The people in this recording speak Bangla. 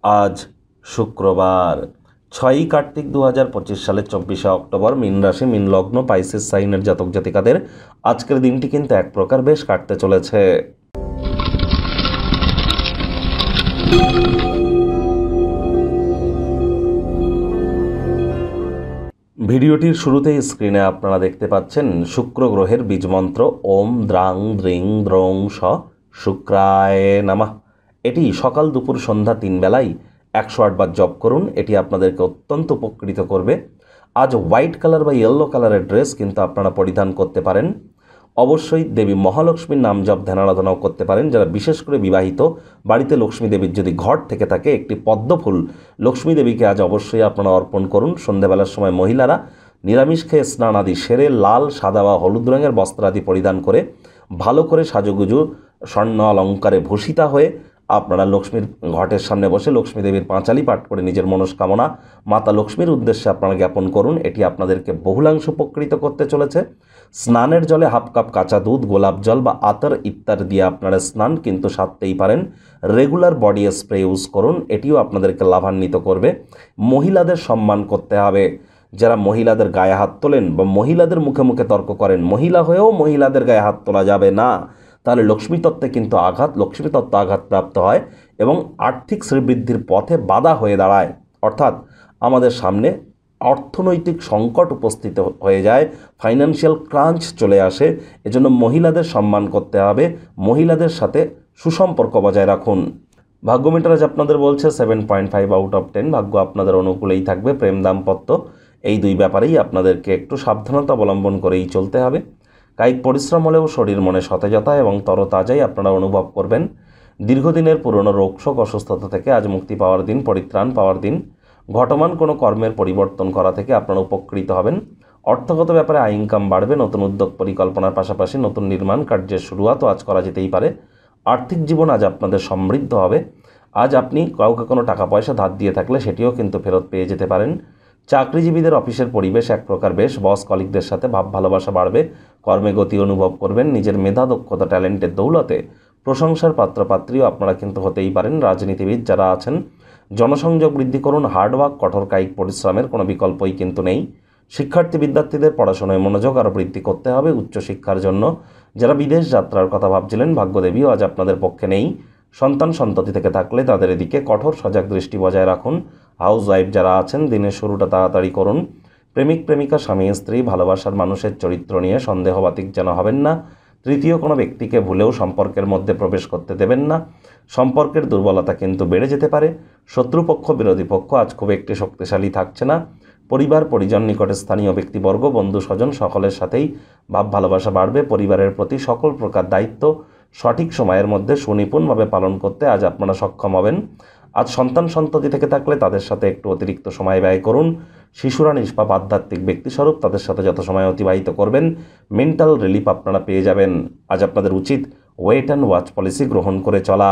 আজ শুক্রবার 6ই কার্তিক 2025 সালের 24শে অক্টোবর। মীন রাশি, মীন লগ্ন, পাইসেস সাইনের জাতক জাতিকাদের আজকের দিনটি কিন্তু এক প্রকার বেশ কাটতে চলেছে। ভিডিওটির শুরুতেই স্ক্রিনে আপনারা দেখতে পাচ্ছেন শুক্র গ্রহের বীজমন্ত্র ওম দ্রাং দ্রিং দ্রং স শুক্রায় নমঃ। এটি সকাল দুপুর সন্ধ্যা 3 বেলায় 108 বার জপ করুন। এটি আপনাদেরকে অত্যন্ত উপকৃত করবে। আজ হোয়াইট কালার বা ইয়েলো কালারের ড্রেস কিন্তু আপনারা পরিধান করতে পারেন। অবশ্যই দেবী মহালক্ষ্মীর নাম জপ ধ্যান আরাধনাও করতে পারেন। যারা বিশেষ করে বিবাহিত, বাড়িতে লক্ষ্মী দেবীর যদি ঘট থেকে থাকে, একটি পদ্ম ফুল লক্ষ্মী দেবীকে আজ অবশ্যই আপনারা অর্পণ করুন। সন্ধ্যাবেলার সময় মহিলারা নিরামিষ খেয়ে স্নান আদি সেরে লাল, সাদা বা হলুদ রঙের বস্ত্র আদি পরিধান করে ভালো করে সাজুগুজু স্বর্ণ অলঙ্কারে ভূষিতা হয়ে আপনারা লক্ষ্মীর ঘটের সামনে বসে লক্ষ্মী দেবীর পাঁচালি পাঠ করে নিজের মনস্কামনা মাতা লক্ষ্মীর উদ্দেশ্যে আপনারা জ্ঞাপন করুন। এটি আপনাদেরকে বহুলাংশ উপকৃত করতে চলেছে। স্নানের জলে হাফ কাপ কাঁচা দুধ, গোলাপ জল বা আতর ইত্যাদি দিয়ে আপনারা স্নান কিন্তু সারতেই পারেন। রেগুলার বডি স্প্রে ইউজ করুন, এটিও আপনাদেরকে লাভান্বিত করবে। মহিলাদের সম্মান করতে হবে। যারা মহিলাদের গায়ে হাত তোলেন বা মহিলাদের মুখে মুখে তর্ক করেন, মহিলা হয়েও মহিলাদের গায়ে হাত তোলা যাবে না, তাহলে লক্ষ্মী তত্ত্বে কিন্তু লক্ষ্মী তত্ত্ব আঘাতপ্রাপ্ত হয় এবং আর্থিক শ্রীবৃদ্ধির পথে বাধা হয়ে দাঁড়ায়। অর্থাৎ আমাদের সামনে অর্থনৈতিক সংকট উপস্থিত হয়ে যায়, ফাইন্যান্সিয়াল ক্রাঞ্চ চলে আসে। এজন্য মহিলাদের সম্মান করতে হবে, মহিলাদের সাথে সুসম্পর্ক বজায় রাখুন। ভাগ্য মিটার আজ আপনাদের বলছে 7.5 আউট অফ 10। ভাগ্য আপনাদের অনুকূলেই থাকবে। প্রেম, দাম্পত্য এই দুই ব্যাপারেই আপনাদেরকে একটু সাবধানতা অবলম্বন করেই চলতে হবে। কায়িক পরিশ্রম হলেও শরীর মনে সতেজতা এবং তরতাজাই আপনারা অনুভব করবেন। দীর্ঘদিনের পুরনো রোগশোক অসুস্থতা থেকে আজ মুক্তি পাওয়ার দিন, পরিত্রাণ পাওয়ার দিন। ঘটমান কোনো কর্মের পরিবর্তন করা থেকে আপনারা উপকৃত হবেন। অর্থগত ব্যাপারে আয় ইনকাম বাড়বে। নতুন উদ্যোগ পরিকল্পনার পাশাপাশি নতুন নির্মাণ কার্যের শুরুয়াতও আজ করা যেতেই পারে। আর্থিক জীবন আজ আপনাদের সমৃদ্ধ হবে। আজ আপনি কাউকে কোনো টাকা পয়সা ধার দিয়ে থাকলে সেটিও কিন্তু ফেরত পেয়ে যেতে পারেন। চাকরিজীবীদের অফিসের পরিবেশ এক প্রকার বেশ। বস কলিগদের সাথে ভাব ভালোবাসা বাড়বে। কর্মে গতি অনুভব করবেন। নিজের মেধা, দক্ষতা, ট্যালেন্টের দৌলতে প্রশংসার পাত্রপাত্রীও আপনারা কিন্তু হতেই পারেন। রাজনীতিবিদ যারা আছেন, জনসংযোগ বৃদ্ধি করুন। হার্ডওয়ার্ক, কঠোর কায়িক পরিশ্রমের কোনো বিকল্পই কিন্তু নেই। শিক্ষার্থী বিদ্যার্থীদের পড়াশোনায় মনোযোগ আরও বৃদ্ধি করতে হবে উচ্চশিক্ষার জন্য। যারা বিদেশ যাত্রার কথা ভাবছিলেন, ভাগ্যদেবীও আজ আপনাদের পক্ষে নেই। সন্তান সন্ততি থেকে থাকলে তাদের এদিকে কঠোর সজাগ দৃষ্টি বজায় রাখুন। হাউস ওয়াইফ যারা আছেন, দিনের শুরুটা তাড়াতাড়ি করুন। প্রেমিক প্রেমিকা, স্বামী স্ত্রী, ভালোবাসার মানুষের চরিত্র নিয়ে সন্দেহবাতিক যেন হবেন না। তৃতীয় কোনো ব্যক্তিকে ভুলেও সম্পর্কের মধ্যে প্রবেশ করতে দেবেন না। সম্পর্কের দুর্বলতা কিন্তু বেড়ে যেতে পারে। শত্রুপক্ষ, বিরোধী পক্ষ আজ খুব একটি শক্তিশালী থাকছে না। পরিবার, পরিজন, নিকটে স্থানীয় ব্যক্তিবর্গ, বন্ধু স্বজন সকলের সাথেই ভাব ভালোবাসা বাড়বে। পরিবারের প্রতি সকল প্রকার দায়িত্ব সঠিক সময়ের মধ্যে সুনিপুণভাবে পালন করতে আজ আপনারা সক্ষম হবেন। আজ সন্তান সন্ততি থেকে থাকলে তাদের সাথে একটু অতিরিক্ত সময় ব্যয় করুন। শিশুরা নিষ্পাপ আধ্যাত্মিক ব্যক্তিস্বরূপ, তাদের সাথে যত সময় অতিবাহিত করবেন মেন্টাল রিলিফ আপনারা পেয়ে যাবেন। আজ আপনাদের উচিত ওয়েট অ্যান্ড ওয়াচ পলিসি গ্রহণ করে চলা।